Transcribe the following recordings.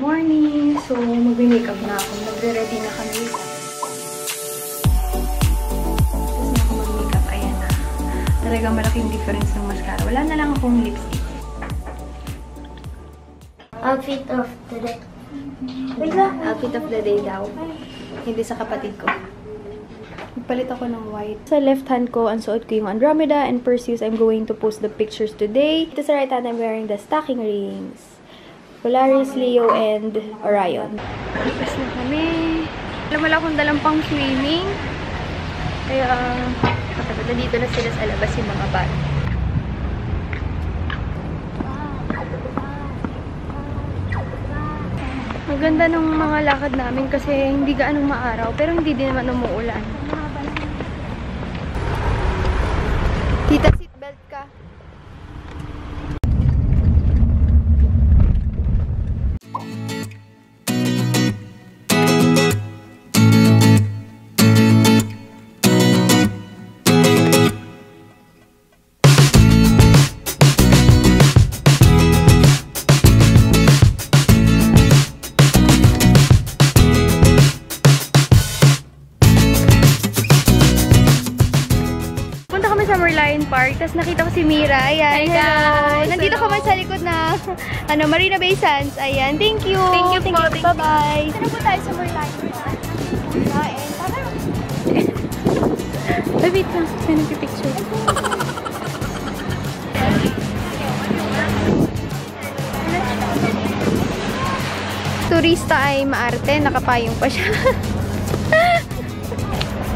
morning! So, mag-makeup na ako. Nagre-ready na kami. Tapos na ako mag-makeup. Ayan na. Talagang malaking difference ng mascara. Wala na lang akong lipstick. Outfit of the day. Outfit of the day daw. Hindi sa kapatid ko. Nagpalit ako ng white. Sa left hand ko, ang suot ko yung Andromeda and Perseus. I'm going to post the pictures today. Ito sa right hand, I'm wearing the stocking rings. Polaris, Leo, and Orion. Tapos na kami. Alam mo lang kung dalang pang swimming. Kaya, dito na sila sa labas yung mga bata. Maganda nung mga lakad namin kasi hindi gaanong maaraw, pero hindi din naman umuulan. Tita, seatbelt ka. Park. Tapos nakita ko si Mira. Ayan. Hello. Nandito ko man sa likod na Marina Bay Sands. Ayan. Thank you. Thank you po. Bye-bye. Saan po tayo sa Merlion Park? Ay, wait lang. May nagpipicture. Turista ay maarte. Nakapayong pa siya.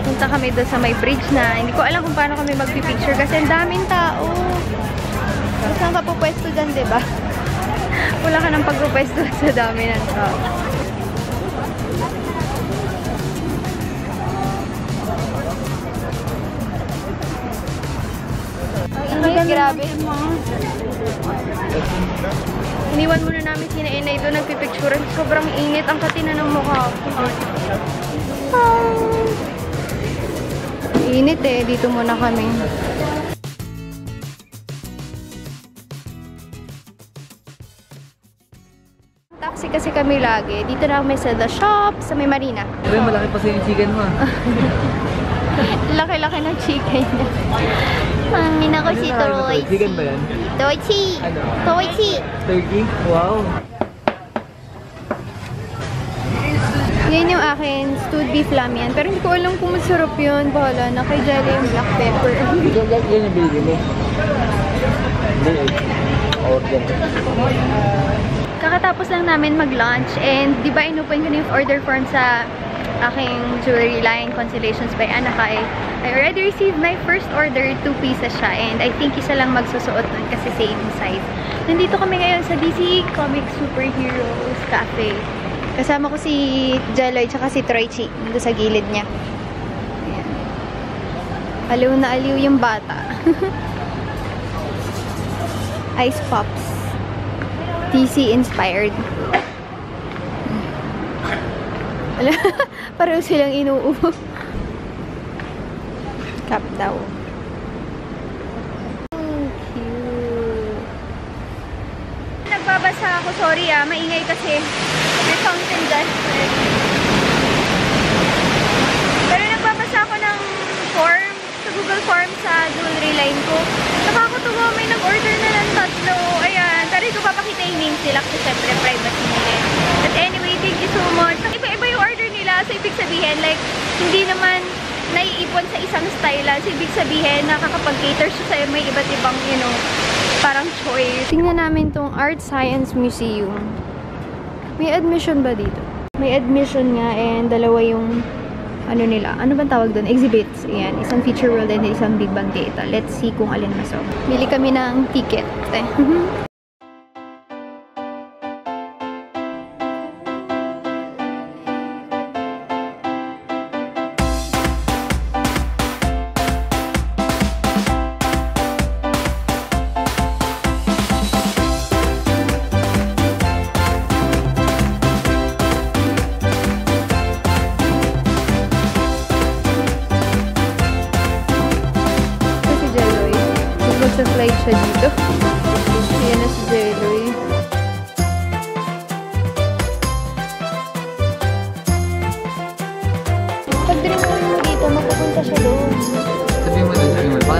Punta kami doon sa may bridge na hindi ko alam kung paano kami magpipicture kasi ang daming tao. Saan ka pupwesto dyan, diba? Wala ka nang pagpupwesto sa dami ng tao. Ay, grabe. Iniwan muna namin sina Inay doon nagpipicture. Sobrang init ang katina ng mukha. Init eh. Dito muna kami. Taxi kasi kami lagi. Dito na kami sa The Shop, sa may Marina. Ay, malaki pa sa yung chicken mo. Laki-laki ng chicken niya. Mangin ako si Troy. Chicken ba yan? Toichi. Ano? Toichi. Turkey? Wow. Yan yung akin, stewed beef lamb yan. Pero hindi ko alam kung masarap yun. Bahala na kay Jelly yung black pepper. Ito yan yung binili mo? Hindi eh. Order. Kakatapos lang namin mag-lunch and di ba inupan ko na yung order form sa aking jewelry line, Constellations by Anna Kai. I already received my first order, 2 pieces siya and I think isa lang magsusuot nun kasi same size. Nandito kami ngayon sa DC Comic Superheroes Cafe. Kasama ko si Jeloy tsaka si Troychi doon sa gilid niya. Ayan. Aliw na aliw yung bata. Ice Pops. DC inspired. Pareho silang inuubo. Cup daw. Cute. Nagbabasa ako, sorry maingay kasi may fountain dust. Pero nagbabasa ako ng form sa Google Form sa jewelry line ko. Nakakatuwa, may nag-order na ng 3. Ayan, pero hindi ko papakita yung names nila kasi syempre privacy nila. But anyway, thank you so much. Iba-iba yung order nila, so ibig sabihin, like, hindi naman naiipon sa isang style. So ibig sabihin, nakakapag-cater siya sa may iba't ibang, parang choice. Tingnan namin tong Art Science Museum. May admission ba dito? May admission nga and dalawa yung nila. Ano bang tawag doon? Exhibits. Ayan. Isang feature world and isang Big Bang Theater. Let's see kung alin mas. Bili kami ng ticket. Slide siya dito. Ayan na si Jelly.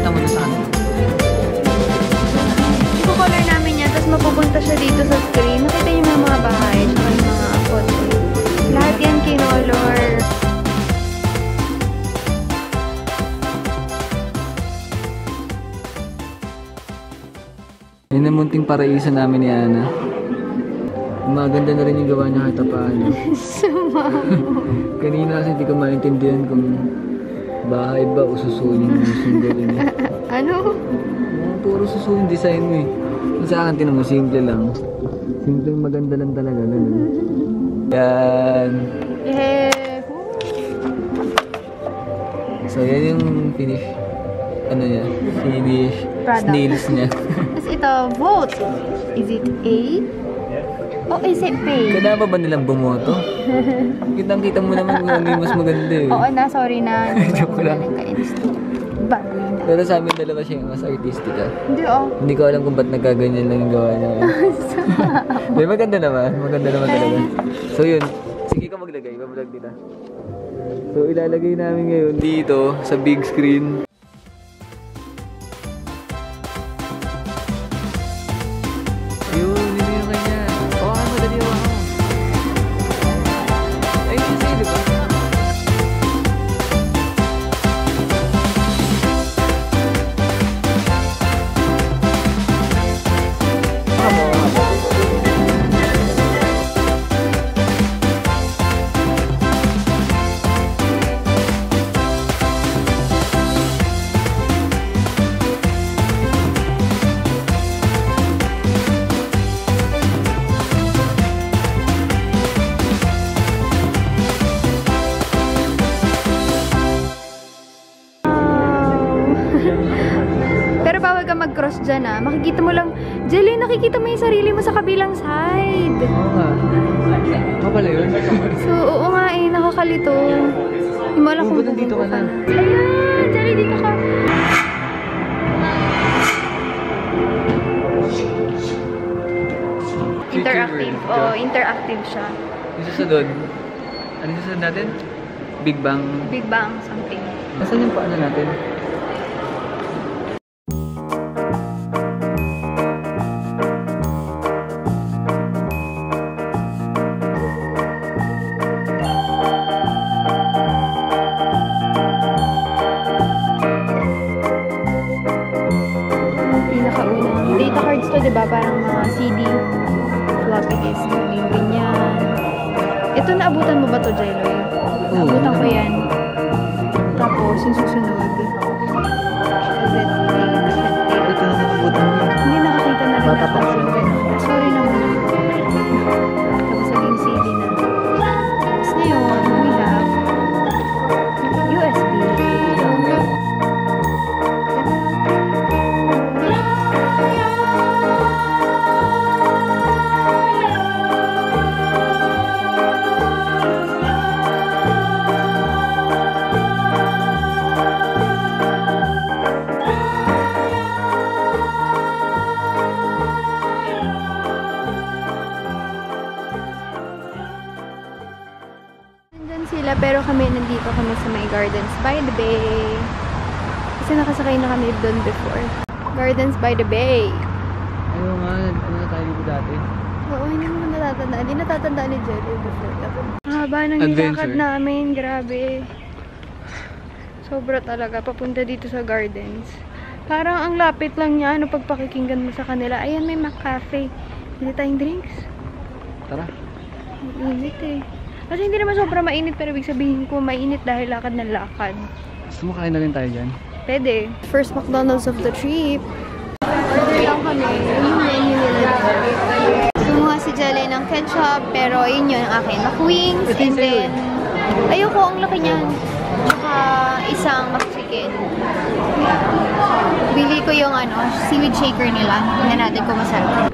Pakita mo na sa akin. Iko-color namin yan, tapos mapupunta siya dito sa screen. Nakita niyo yung mga bahay, tsaka yung mga photo. Lahat yan kinolor. Yan ang munting paraiso namin ni Ana. Maganda na rin yung gawa niya kahit paano. Kanina kasi hindi ko maintindihan kung bahay ba o susuin yung sundin niya. Ano? Puro susuin design mo eh. Sa akin tinan mo, simple lang. Simple maganda lang talaga. Ganun. Yan. Eh, So yan yung finish. Ano niya? Finish Product. nails niya. tapos ito, vote. Is it A? O is it B? Kailangan ba nilang bumoto? Kitang-kita mo naman kung ano yung mas maganda eh. Oo na, sorry na. Joke lang. Baboy na. Pero sa amin dalawa siya yung mas artistic ah. Hindi oh. Hindi ko alam kung ba't nagkaganyan lang yung gawa niya. May maganda naman. Maganda naman talaga. So yun. Sige ka maglagay. Mablog nila. So ilalagay namin ngayon dito sa big screen. Yun. Yun yung kanya. Oh, ay madali ako. Ayun yung sa'yo, diba? Pero bawal ka mag-cross dyan ah. Makikita mo lang, Jelly, nakikita mo yung sarili mo sa kabilang side. Oo nga. Ako pala yun. So, oo nga eh, nakakalito. Hindi mo alam Oo, kung ba't nandito ka na? Ayan, Jelly, dito ka. Interactive. Oo, interactive siya. Yung susunod. Ano yung susunod natin? Big Bang. Big Bang something. Nasaan yung paano natin? Pinakaunang data cards to, di ba? Parang mga CD, floppy disk, yung ganyan. Ito, naabutan mo ba to, Jeloy? Naabutan ko yan. Tapos, yung susunod. Cassette tape, cassette tape. Ito na nakabutan mo. Hindi nakakita na rin Bata natin pa sa ako. Sorry naman. Tapos, naging CD na. Tapos ngayon, we have USB. Nandyan sila, pero kami nandito kami sa may Gardens by the Bay. Kasi nakasakay na kami doon before. Gardens by the Bay. Ayaw nga. Ano na tayo dito dati? Oo, hindi mo natatandaan. Hindi natatandaan ni Jelly before. Haba ng Adventure. nilakad namin. Grabe. Sobra talaga. Papunta dito sa Gardens. Parang ang lapit lang niya. Ano pagpakikinggan mo sa kanila. Ayan, may McCafe. Hindi tayong drinks. Tara. Ang init eh. Kasi hindi naman sobra mainit, pero ibig sabihin ko mainit dahil lakad ng lakad. Gusto mo kain na rin tayo dyan? Pwede. First McDonald's of the trip. Order lang kami. Yung menu nila. Kumuha si Jelly ng ketchup, pero yun yun ang akin. McWings, and then ayoko, ang laki niyan. Tsaka isang McChicken. Bili ko yung seaweed shaker nila. Tingnan natin kung masarap.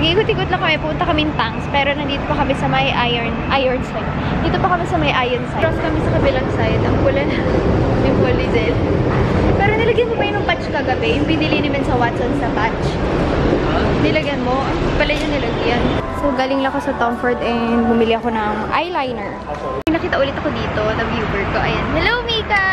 Ikot-ikot lang kami, punta kaming tanks, pero nandito pa kami sa may iron side. Dito pa kami sa may iron side. Cross kami sa kabilang side, ang pula na yung Polydel. Pero nilagyan ko pa yun ng patch kagabi, yung binili namin sa Watson sa patch. Nilagyan mo? Pala yung nilagyan. So, galing lang ako sa Tom Ford and bumili ako ng eyeliner. Nakita ulit ako dito, na viewer ko. Ayan. Hello, Mika!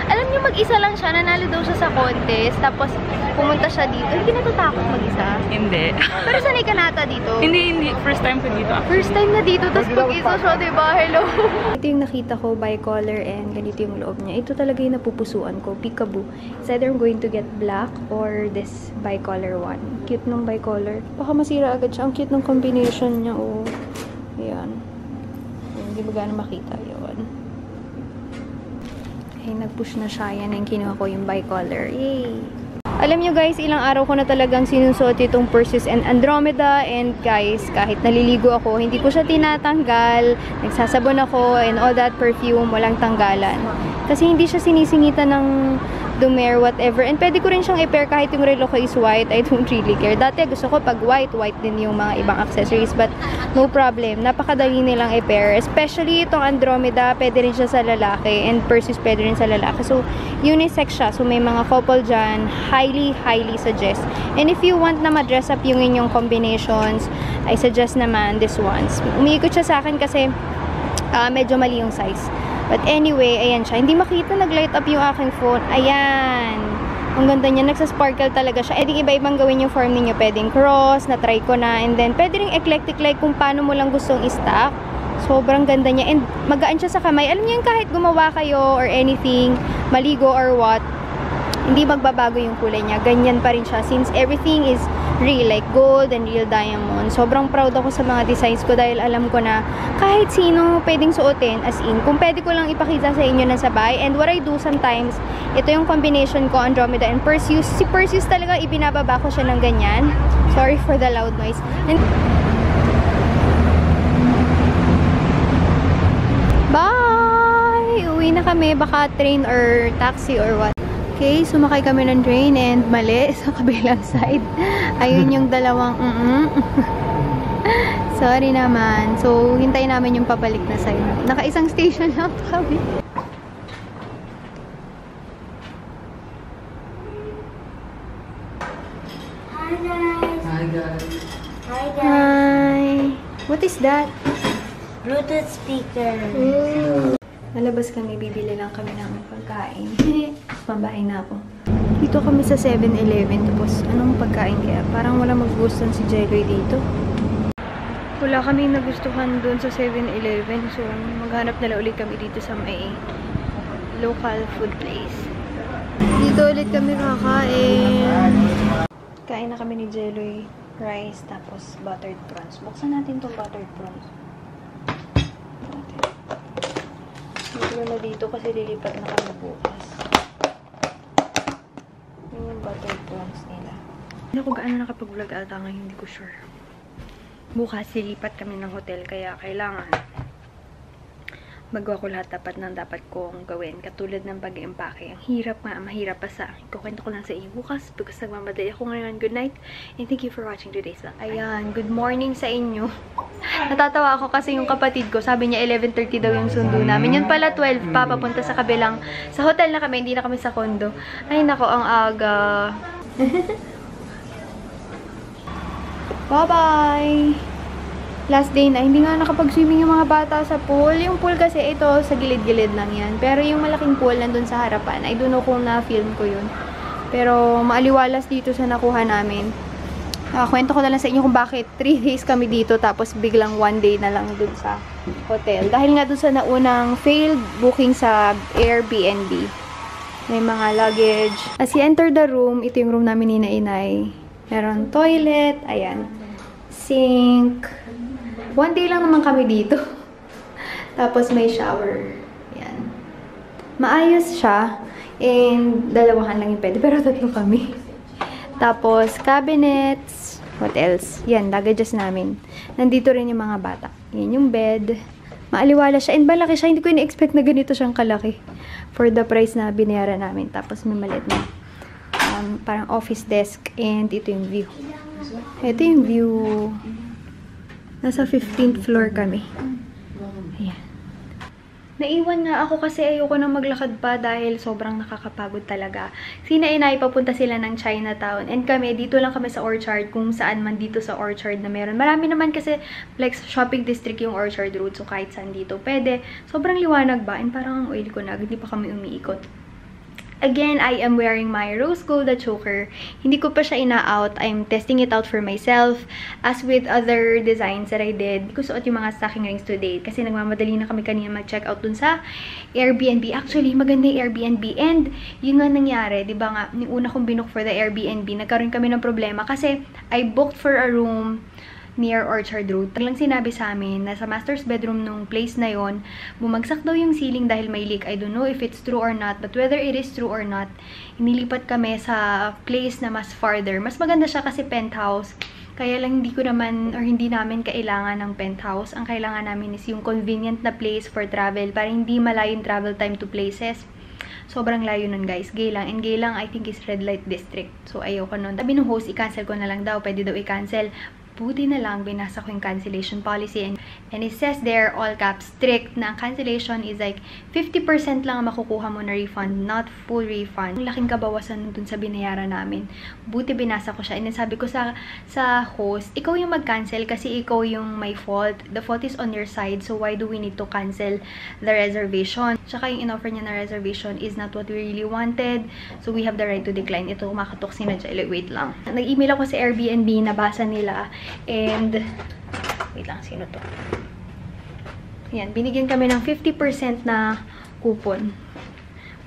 Alam niyo, mag-isa lang siya. Nanalo daw siya sa contest. Tapos, pumunta siya dito. Hindi natatakot mag-isa. Hindi. Pero sanay ka nata dito? Hindi. First time ko dito. First time na dito. Tapos mag-isa siya, diba? Hello! Ito yung nakita ko, bicolor, and ganito yung loob niya. Ito talaga yung napupusuan ko. Peekaboo. It's either I'm going to get black or this bicolor one. Cute nung bicolor. Baka masira agad siya. Ang cute ng combination niya, oh. Ayan. Hindi ba gano'n makita yun? Okay, nag-push na siya. Yan yung kinuha ko yung bicolor. Yay! Alam nyo guys, ilang araw ko na talagang sinusuot itong Perseus and Andromeda. And guys, kahit naliligo ako, hindi ko siya tinatanggal. Nagsasabon ako and all that perfume, walang tanggalan. Kasi hindi siya sinisingitan ng Dumer, whatever. And pwede ko rin siyang i-pair kahit yung relo ko is white. I don't really care. Dati gusto ko pag white din yung mga ibang accessories. But no problem. Napakadali nilang i-pair. Especially itong Andromeda, pwede rin siya sa lalaki. And Perseus pwede rin sa lalaki. So, unisex siya. So, may mga couple dyan. Highly suggest. And if you want na ma-dress up yung inyong combinations, I suggest naman this ones. Umiikot siya sa akin kasi medyo mali yung size. But anyway, ayan siya. Hindi makita, nag-light up yung aking phone. Ayan. Ang ganda niya. Nagsasparkle talaga siya. Pwedeng iba-ibang gawin yung form ninyo. Pwedeng cross, na-try ko na. And then, pwede rin eclectic like kung paano mo lang gustong i-stack. Sobrang ganda niya. And magaan siya sa kamay. Alam niyo yung kahit gumawa kayo or anything, maligo or what, hindi magbabago yung kulay niya. Ganyan pa rin siya. Since everything is real, like gold and real diamond. Sobrang proud ako sa mga designs ko dahil alam ko na kahit sino pwedeng suotin, as in, kung pwede ko lang ipakita sa inyo na sabay. And what I do sometimes, ito yung combination ko, Andromeda and Perseus. Si Perseus talaga, ibinababa ko siya ng ganyan. Sorry for the loud noise. And bye! Uwi na kami, baka train or taxi or what. Okay, sumakay kami ng train and mali sa kabilang side. Ayun yung dalawang sorry naman. So, hintayin namin yung papalik na side. Naka-isang station lang kami. Hi guys. Hi guys. Hi guys. Hi! What is that? Bluetooth speaker. Nalabas kami, bibili lang kami ng pagkain. Pambahay na ako. Dito kami sa 7-Eleven. Tapos, anong pagkain kaya? Parang wala magugustuhan si Jelloy dito. Wala kaming nagustuhan dun sa 7-Eleven. So, maghanap na lang ulit kami dito sa may local food place. Dito ulit kami kakain. Kain na kami ni Jelloy. Rice, tapos buttered prawns. Buksan natin tong buttered prawns. Dito na dito kasi lilipat na kami bukas. Yun yung buttered prawns nila. Hindi ko gaano nakapag-vlog ata ngayon, hindi ko sure. Bukas lilipat kami ng hotel kaya kailangan magawa ko lahat dapat kong gawin. Katulad ng pag-empake. Ang hirap nga, mahirap pa sa akin. Kukwento ko lang sa inyo bukas because nagmamadali ako ngayon. Good night and thank you for watching today's vlog. Ayan, good morning sa inyo. Natatawa ako kasi yung kapatid ko, sabi niya 11:30 daw yung sundo namin. Yun pala 12 pa, papunta sa kabilang, sa hotel na kami, hindi na kami sa condo. Ay nako, ang aga. Bye-bye! Last day na, hindi nga nakapag-swimming yung mga bata sa pool. Yung pool kasi ito, sa gilid-gilid lang yan. Pero yung malaking pool nandun sa harapan, I don't know kung na-film ko yun. Pero maaliwalas dito sa nakuha namin. Kwento ko na lang sa inyo kung bakit 3 days kami dito tapos biglang 1 day na lang dun sa hotel. Dahil nga dun sa naunang failed booking sa Airbnb. May mga luggage. As you enter the room, ito yung room namin ni Inay. Meron toilet, ayan. Sink. 1 day lang naman kami dito. Tapos may shower. Ayan. Maayos siya. And dalawahan lang yung pwede. Pero 3 kami. Tapos cabinets. What else? Yan, luggages namin. Nandito rin yung mga bata. Yan yung bed. Maaliwala siya. And malaki siya. Hindi ko ina-expect na ganito siyang kalaki. For the price na binayaran namin. Tapos may maliit na parang office desk. And ito yung view. Ito yung view. Nasa 15th floor kami. Ayan. Naiwan nga ako kasi ayoko na maglakad pa dahil sobrang nakakapagod talaga. Sina inay, papunta sila ng Chinatown. And kami, dito lang kami sa Orchard, kung saan man dito sa Orchard na meron. Marami naman kasi like shopping district yung Orchard Road, so kahit saan dito pwede. Sobrang liwanag ba? And parang ang oil ko na, hindi pa kami umiikot. Again, I am wearing my rose gold choker. Hindi ko pa siya ina-out. I'm testing it out for myself. As with other designs that I did, ko suot yung mga stocking rings today. Kasi nagmamadali na kami kanina mag-check out dun sa Airbnb. Actually, maganda yung Airbnb. And yun nga nangyari, di ba nga, yung una kong binook for the Airbnb, nagkaroon kami ng problema. Kasi I booked for a room near Orchard Road. Lang sinabi sa amin na sa master's bedroom nung place na yon, bumagsak daw yung ceiling dahil may leak. I don't know if it's true or not, but whether it is true or not, inilipat kami sa place na mas farther. Mas maganda siya kasi penthouse. Kaya lang hindi ko naman or hindi namin kailangan ng penthouse. Ang kailangan namin is yung convenient na place for travel para hindi malayo yung travel time to places. Sobrang layo nun guys. Geylang. And Geylang I think is red light district. So ayoko nun. Sabi ng host, i-cancel ko na lang daw. Pwede daw i-cancel. Buti na lang, binasa ko yung cancellation policy. And it says there, all caps, strict na cancellation is like 50% lang ang makukuha mo na refund, not full refund. Ang laking kabawasan dun sa binayaran namin. Buti binasa ko siya. And then sabi ko sa host, ikaw yung mag-cancel kasi ikaw yung may fault. The fault is on your side, so why do we need to cancel the reservation? Tsaka yung in-offer niya na reservation is not what we really wanted. So we have the right to decline. Ito, makatok sinadya. Wait lang. Nag-email ako sa Airbnb, nabasa nila. And, wait lang, sino to? Ayan, binigyan kami ng 50% na coupon.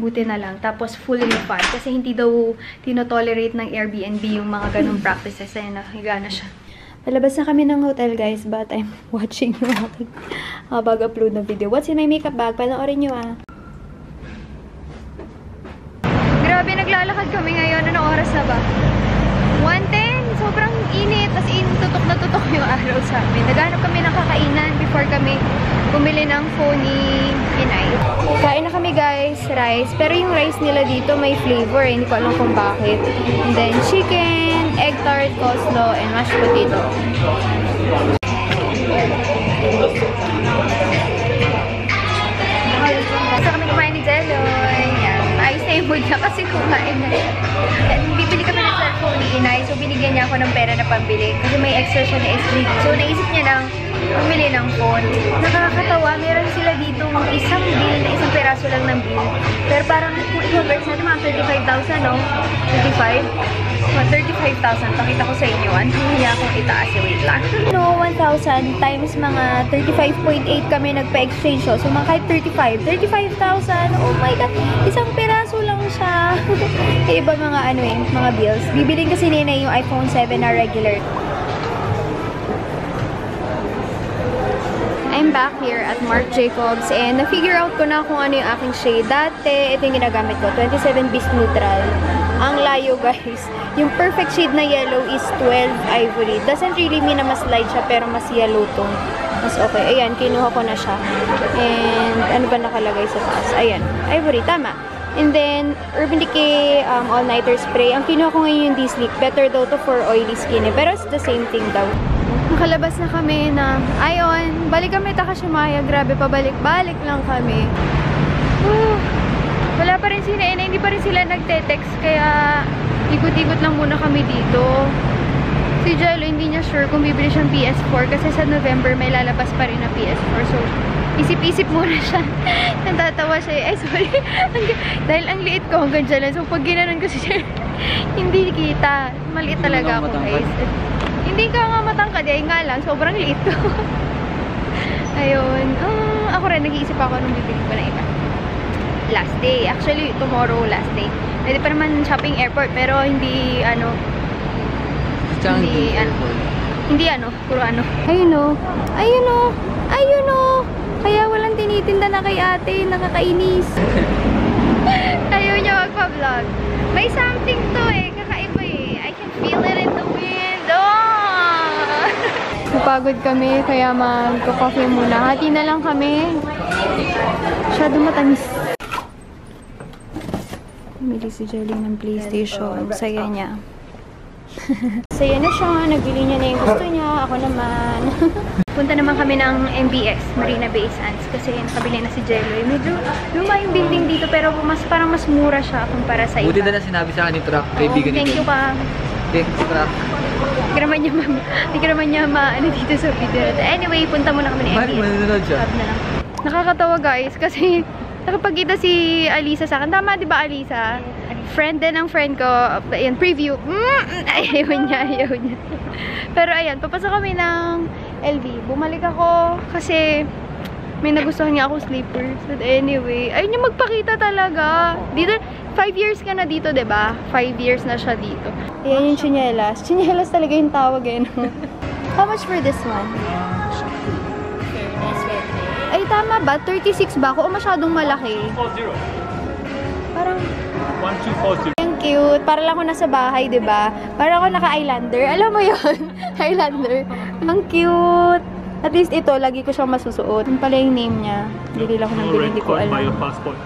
Buti na lang. Tapos, full refund. Kasi hindi daw tinotolerate ng Airbnb yung mga ganong practices. Ayan, nahiga na siya. Palabas na kami ng hotel, guys. But I'm watching yung aking bag-upload na video. What's in my makeup bag? Panoorin nyo, ah. Grabe, naglalakad kami ngayon. Anong oras na ba? 1:10. Sobrang init. As in, tutok na tutok yung araw sa amin. Naghanap kami ng kakainan before kami bumili ng phone ni Inay. Kain na kami guys, rice. Pero yung rice nila dito may flavor. Hindi ko alam kung bakit. And then chicken, egg tart, coleslaw, and mashed potato. Basta kami kumain ni Jeloy. Ayos na yung mood niya kasi kumain na siya. Bibili kami ng cellphone ni Inay. So, binigyan niya ako ng pera na pambili. Kasi may extra siya na SGD. So, naisip niya nang bumili ng phone. Nakakatawa. Meron sila dito isang bill na isang peraso lang ng bill. Pero parang kung i-convert natin mga 35,000, no? 35? 35,000. Pakita ko sa inyo. Ano niya akong itaas? Wait lang. No, 1,000 times mga 35.8 kami nagpa-exchange. So, mga kahit 35,000. Oh my God. Isang peraso lang siya. Iba mga ano eh, mga bills. Bibilin kasi nina yung iPhone 7 na regular. I'm back here at Marc Jacobs and na-figure out ko na kung ano yung aking shade. Dati, ito yung ginagamit ko. 27 Beast Neutral. Ang layo guys. Yung perfect shade na yellow is 12 Ivory. Doesn't really mean na mas light siya pero mas yellow tong. Mas okay. Ayan, kinuha ko na siya. And ano ba nakalagay sa taas? Ayan, Ivory. Tama. And then, Urban Decay All-Nighter Spray. Ang kinuha ko ngayon yung D-Sleek. Better daw to for oily skin. Pero it's the same thing daw. Nakalabas na kami na, ayon, balik kami Takashimaya. Grabe, pabalik-balik lang kami. Wala pa rin sila, hindi pa rin sila nagte-text. Kaya, ikot-ikot lang muna kami dito. Si Jello, hindi niya sure kung bibili siyang PS4. Kasi sa November, may lalabas pa rin na PS4. So, isip-isip muna siya. Natatawa siya. Ay, sorry. Dahil ang liit ko hanggang dyan lang. So, pag ginanon ko siya, hindi kita. Maliit talaga ako, guys. Hindi ka nga matangkad. Ay nga lang, sobrang liit ko. Ayun. Ako rin, nag-iisip ako nung bibili ko na iba. Last day. Actually, tomorrow, last day. Pwede pa naman shopping airport, pero hindi, puro ano. Ayun o. Ayun o. Ayun o. Kaya walang tinitinda na kay ate. Nakakainis. Ayaw niya magpa-vlog. May something to eh. Kakaiba eh. I can feel it in the wind. Oh! Napagod kami, kaya mag-coffee muna. Hati na lang kami. Masyado matamis. Pumili si Jelly ng PlayStation. Saya niya. So yan na siya, nagbili niya na yung gusto niya, ako naman. Punta naman kami ng MBS, Marina Bay Sands, kasi nakabili na si Jello. Medyo luma yung building dito, pero parang mas mura siya kumpara sa iba. Buti na lang sinabi sa akin ni Truck, kaibigan Thank you pa. Thanks, Truck. Hindi ka naman niya maano dito sa video natin. Anyway, punta muna kami ng Bakit MBS. manunod siya? Sabi na lang. Nakakatawa guys, kasi nakapagkita si Alisa sa akin. Tama, di ba Alisa? Friend din ng friend ko. Ayan, preview. Ayaw niya. Pero ayan, papasok kami ng LV. Bumalik ako kasi may nagustuhan niya ako slippers. But anyway, ayun yung magpakita talaga. Dito, 5 years ka na dito, diba? 5 years na siya dito. Ayan yung chinelas. Chinelas talaga yung tawag eh. No? How much for this one? Ay, tama ba? 36 ba ako? O masyadong malaki? 40. Parang... 1240. Ang cute. Para lang ako nasa bahay, diba? Para ako naka-eyelander. Alam mo yun? Eyelander. Ang cute. At least ito, lagi ko siyang masusuot. Yung pala yung name niya. Bili lang ako ng bili, hindi ko By your alam. passport.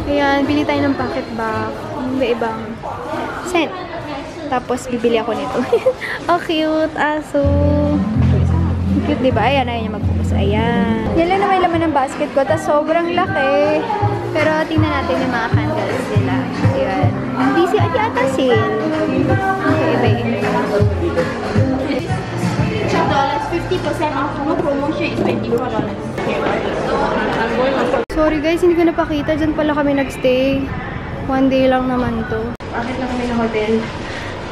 Ayan, bili tayo ng pocket bag. May ibang scent. Tapos, bibili ako nito. Oh, cute. Aso. Cute, diba? Ayan, ayaw niya mag-focus. Ayan. Yan lang naman yung laman ng basket ko. Tapos, sobrang laki. Pero, tingnan natin yung mga candles nila. Ayan. Hindi si ata sale. Okay, iba. $50% off. Promotion is $24. Sorry guys, hindi ko napakita. Diyan pala kami nagstay. 1 day lang naman to. Bakit lang kami na hotel?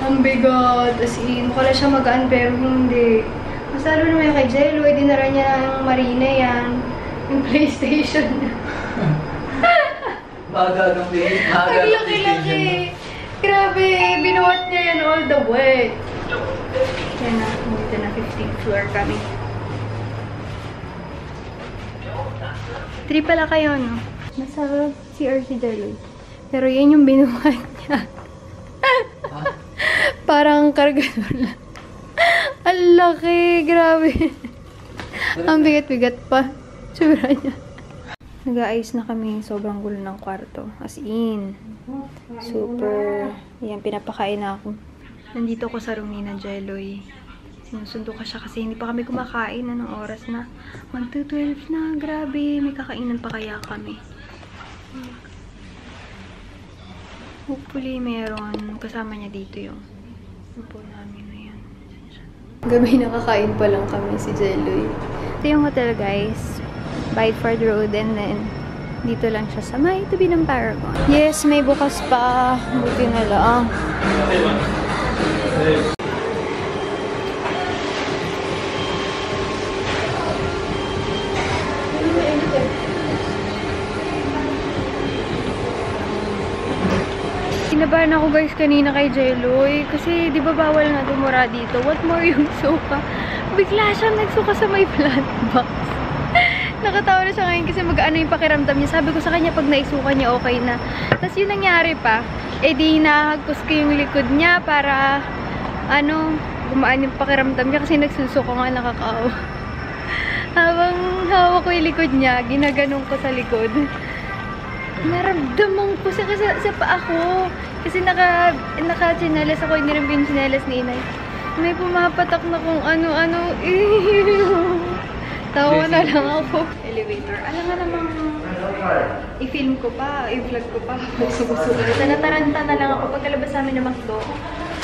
Ang bigat. As in, mukha siya magaan pero hindi. Mas lalo naman yung kay Jello. Dinara niya ng Marina yan. Yung PlayStation. Maaga ng day. Ang laki-laki. Grabe, binuhat niya yan all the way. Yan na, dito na 15th floor kami. 3 pala kayo, no? Nasa CR si Jello. Pero yan yung binuhat niya. Parang kargador lang. Ang laki, grabe. Ang bigat-bigat pa. Sobra niya. Nag-aayos na kami. Sobrang gulo ng kwarto. As in. Super. Yan, pinapakain na ako. Nandito ko sa room ni na Jelloy. Sinusundo ka siya kasi hindi pa kami kumakain. Anong oras na? 1:12 na. Grabe. May kakainan pa kaya kami. Hopefully, meron. Kasama niya dito yung upo namin na yan. Gabi nakakain pa lang kami si Jelloy. Ito yung hotel, guys. Bideford Road, and then dito lang siya sa may tabi ng Paragon. Yes, may bukas pa. Buti na lang. Kinabahan ako guys kanina kay Jelloy kasi di ba bawal na tumura dito. What more yung suka? Bigla siyang nagsuka sa may plant box. Nakatawa na siya ngayon kasi mag-ano yung pakiramdam niya. Sabi ko sa kanya pag naisuka niya okay na. Tapos yung nangyari pa, di nahagpos ko yung likod niya para gumaan yung pakiramdam niya kasi nagsusuka nga nakakaawa. Habang hawak ko yung likod niya, ginaganong ko sa likod. Naramdaman ko sa paa ko. Kasi naka-chinelas ako, hindi rin yung chinelas ni Inay. May pumapatak na kung ano-ano. Tawa na lang ako. Elevator. Alam nga namang i-film ko pa, i-vlog ko pa. Subusulat. Nataranta na lang ako pagkalabas namin ng McDo.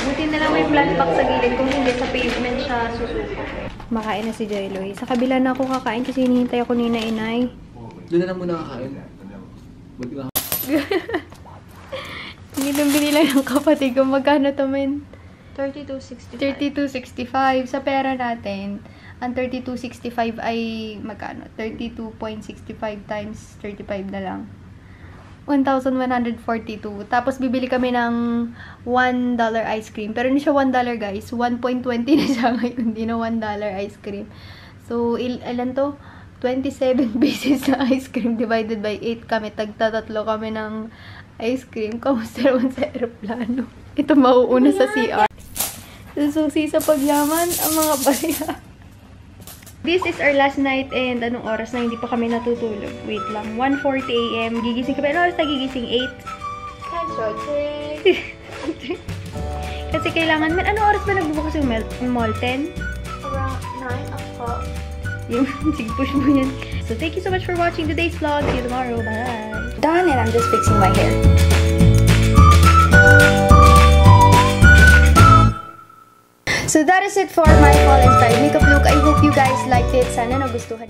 Buti na lang may flat box sa gilid. Kung hindi, sa pavement siya susuko. Makain na si Jelloy. Sa kabila na ako kakain kasi hinihintay ako ni Inay. Doon na lang muna kakain. Buti ka. Hindi binila ng kapatid ko. Magkano to, men? 32.65. 32.65. Sa pera natin, ang 32.65 ay magkano? 32.65 times 35 na lang. 1,142. Tapos, bibili kami ng $1 ice cream. Pero hindi siya $1, guys. 1.20 na siya ngayon. Hindi na $1 ice cream. So, ilan to? 27 pieces na ice cream divided by 8 kami. Tagtatatlo kami ng ice cream. Kamusta naman sa aeroplano? Ito mauuna sa CR. Sususi sa pagyaman ang mga barya. This is our last night and anong oras na hindi pa kami natutulog. Wait lang. 1:40 AM. Gigising kami. Anong oras na gigising? 8? Kasi kailangan man. Ano oras ba nagbubukas yung mall? 10? Around 9 o'clock. Yung sig-push mo yan. So thank you so much for watching today's vlog. See you tomorrow. Bye! Done and I'm just fixing my hair. So that is it for my fall inspired makeup look. I hope you guys liked it. Sana nagustuhan.